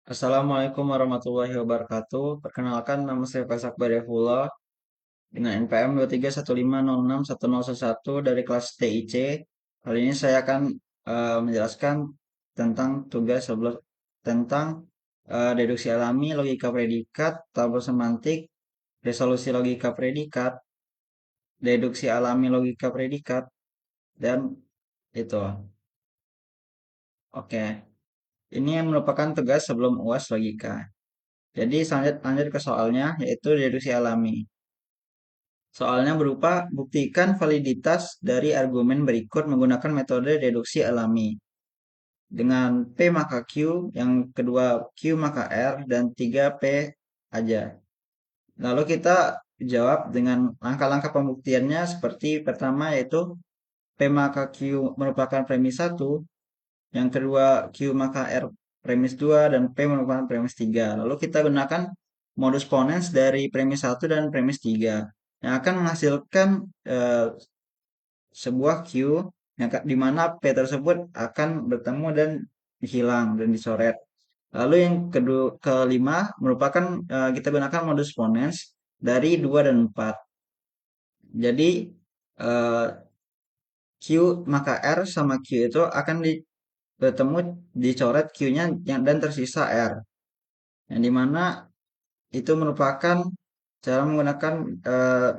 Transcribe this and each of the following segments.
Assalamualaikum warahmatullahi wabarakatuh. Perkenalkan, nama saya Faisal Bariafullah dengan NPM 2315061011 dari kelas TIC. Kali ini saya akan menjelaskan tentang tugas 11 tentang deduksi alami, logika predikat, tabel semantik, resolusi logika predikat, deduksi alami logika predikat, dan itu. Oke, ini yang merupakan tugas sebelum UAS logika. Jadi lanjut ke soalnya, yaitu deduksi alami. Soalnya berupa buktikan validitas dari argumen berikut menggunakan metode deduksi alami. Dengan P maka Q, yang kedua Q maka R, dan 3P aja. Lalu kita jawab dengan langkah-langkah pembuktiannya seperti pertama yaitu P maka Q merupakan premis 1, yang kedua Q maka R premis 2, dan P merupakan premis 3. Lalu kita gunakan modus ponens dari premis 1 dan premis 3 yang akan menghasilkan sebuah Q yang di mana P tersebut akan bertemu dan hilang dan dicoret. Lalu yang kelima merupakan kita gunakan modus ponens dari 2 dan 4. Jadi eh, Q maka R sama Q itu akan bertemu dicoret Q-nya dan tersisa R. Yang dimana itu merupakan cara menggunakan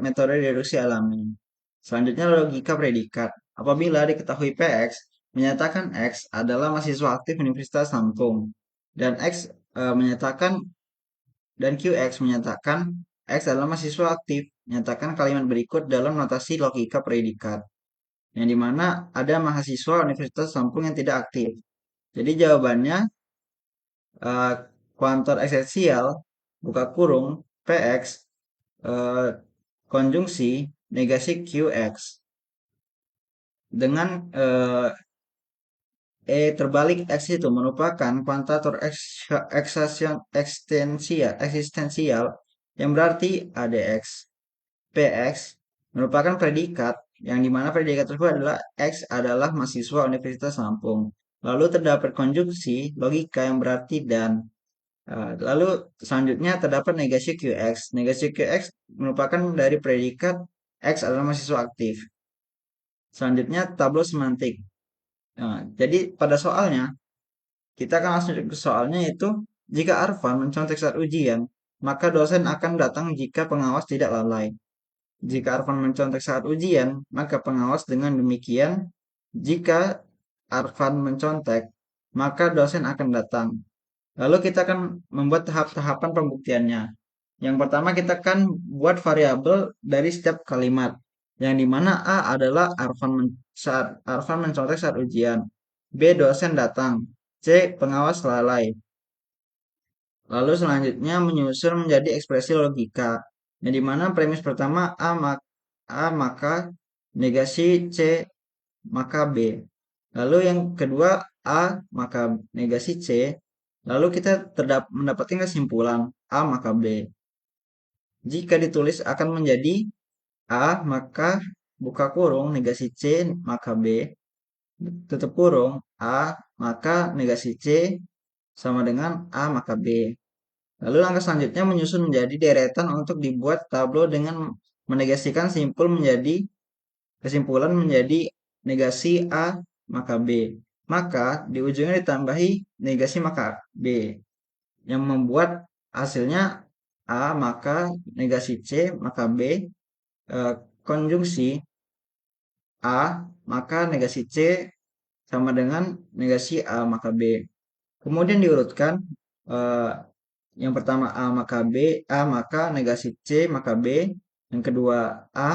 metode deduksi alami. Selanjutnya logika predikat. Apabila diketahui PX menyatakan X adalah mahasiswa aktif Universitas Lampung dan menyatakan dan QX menyatakan X adalah mahasiswa aktif, menyatakan kalimat berikut dalam notasi logika predikat. Yang dimana ada mahasiswa Universitas Lampung yang tidak aktif. Jadi jawabannya uh, kuantor esensial buka kurung PX uh, konjungsi negasi QX dengan terbalik X itu merupakan kuantator eksistensial yang berarti ADX. PX merupakan predikat yang dimana predikat tersebut adalah X adalah mahasiswa Universitas Lampung. Lalu terdapat konjungsi logika yang berarti dan. Lalu selanjutnya terdapat negasi QX. Negasi QX merupakan dari predikat X adalah mahasiswa aktif. Selanjutnya tabel semantik. Nah, jadi pada soalnya kita akan langsung ke soalnya yaitu jika Arfan mencontek saat ujian, maka dosen akan datang jika pengawas tidak lalai. Jika Arfan mencontek saat ujian, maka pengawas dengan demikian. Jika Arfan mencontek, maka dosen akan datang. Lalu kita akan membuat tahap-tahapan pembuktiannya. Yang pertama kita akan buat variabel dari setiap kalimat. Yang dimana A adalah saat Arfan mencontek saat ujian. B dosen datang. C pengawas lalai. Lalu selanjutnya menyusun menjadi ekspresi logika. Yang dimana premis pertama A maka negasi C maka B. Lalu yang kedua A maka negasi C. Lalu kita mendapatkan kesimpulan A maka B. Jika ditulis akan menjadi A maka buka kurung negasi C maka B tutup kurung A maka negasi C sama dengan A maka B. Lalu langkah selanjutnya menyusun menjadi deretan untuk dibuat tableau dengan menegasikan kesimpulan menjadi negasi A maka B. Maka di ujungnya ditambahi negasi maka B yang membuat hasilnya A maka negasi C maka B konjungsi A maka negasi C sama dengan negasi A maka B. Kemudian diurutkan eh, yang pertama A maka B, A maka negasi C maka B, yang kedua A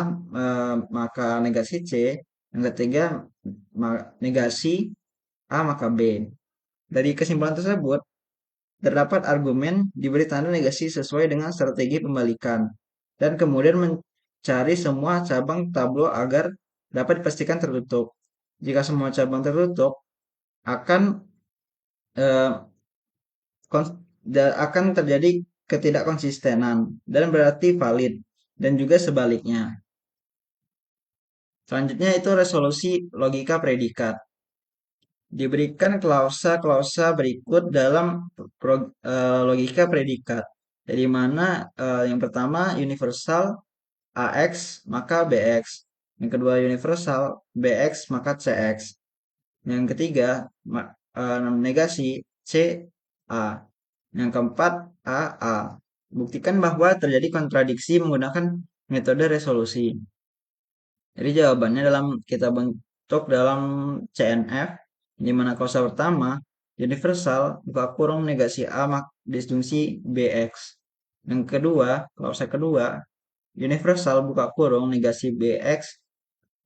maka negasi C, yang ketiga negasi A maka B. Dari kesimpulan tersebut, terdapat argumen diberi tanda negasi sesuai dengan strategi pembalikan, dan kemudian mencari semua cabang tableau agar dapat dipastikan tertutup. Jika semua cabang tertutup, akan eh, akan terjadi ketidakkonsistenan dan berarti valid, dan juga sebaliknya. Selanjutnya itu resolusi logika predikat. diberikan klausa-klausa berikut dalam logika predikat. Jadi mana yang pertama universal AX maka BX. Yang kedua universal BX maka CX. Yang ketiga negasi CA. Yang keempat AA. Buktikan bahwa terjadi kontradiksi menggunakan metode resolusi. Jadi jawabannya kita bentuk dalam CNF, di mana klausa pertama universal buka kurung negasi A disjungsi BX. Yang kedua, klausa kedua universal buka kurung negasi BX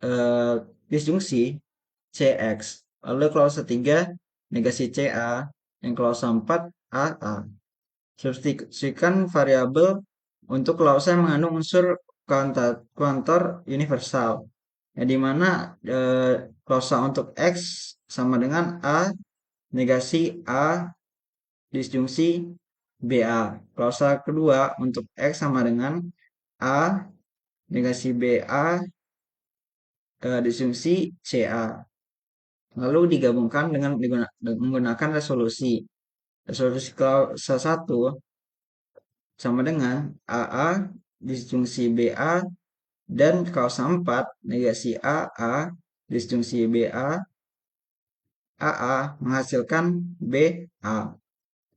eh, disjungsi CX. Lalu klausa tiga negasi CA. Yang klausa 4 AA. Substitusikan variabel untuk klausa yang mengandung unsur kuantor universal. Ya, di mana klausa untuk X sama dengan A negasi A disjungsi BA. Klausa kedua untuk X sama dengan A negasi BA disjungsi CA. Lalu digabungkan dengan menggunakan resolusi. Resolusi klausa 1 sama dengan AA disjungsi BA dan klausa 4 negasi AA disjungsi BA AA menghasilkan BA.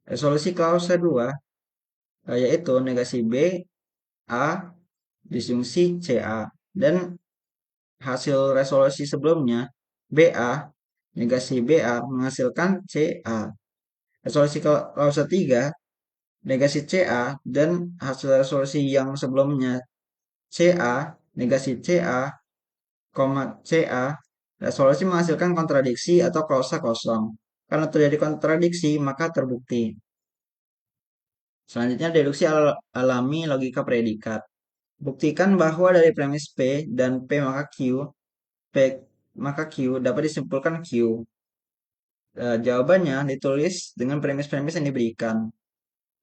Resolusi klausa 2 yaitu negasi BA disjungsi CA dan hasil resolusi sebelumnya BA negasi BA menghasilkan CA. Resolusi klausa 3 negasi CA dan hasil resolusi yang sebelumnya CA negasi CA, CA, resolusi menghasilkan kontradiksi atau klausa kosong. Karena terjadi kontradiksi, maka terbukti. Selanjutnya deduksi alami logika predikat. Buktikan bahwa dari premis P dan P maka Q dapat disimpulkan Q. Jawabannya ditulis dengan premis-premis yang diberikan.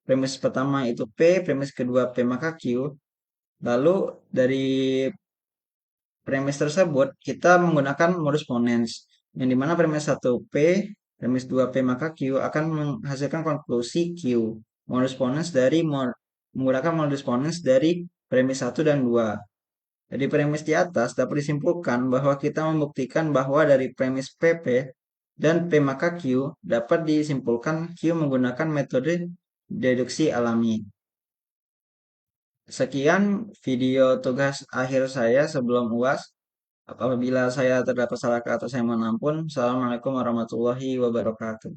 Premis pertama itu P, premis kedua P maka Q. Lalu dari premis tersebut kita menggunakan modus ponens, yang dimana premis 1 P, premis 2 P maka Q akan menghasilkan konklusi Q. Menggunakan modus ponens dari premis 1 dan 2. Jadi premis di atas dapat disimpulkan bahwa kita membuktikan bahwa dari premis PP dan P maka Q dapat disimpulkan Q menggunakan metode deduksi alami. Sekian video tugas akhir saya sebelum UAS. Apabila saya terdapat salah kata, saya mohon ampun. Assalamualaikum warahmatullahi wabarakatuh.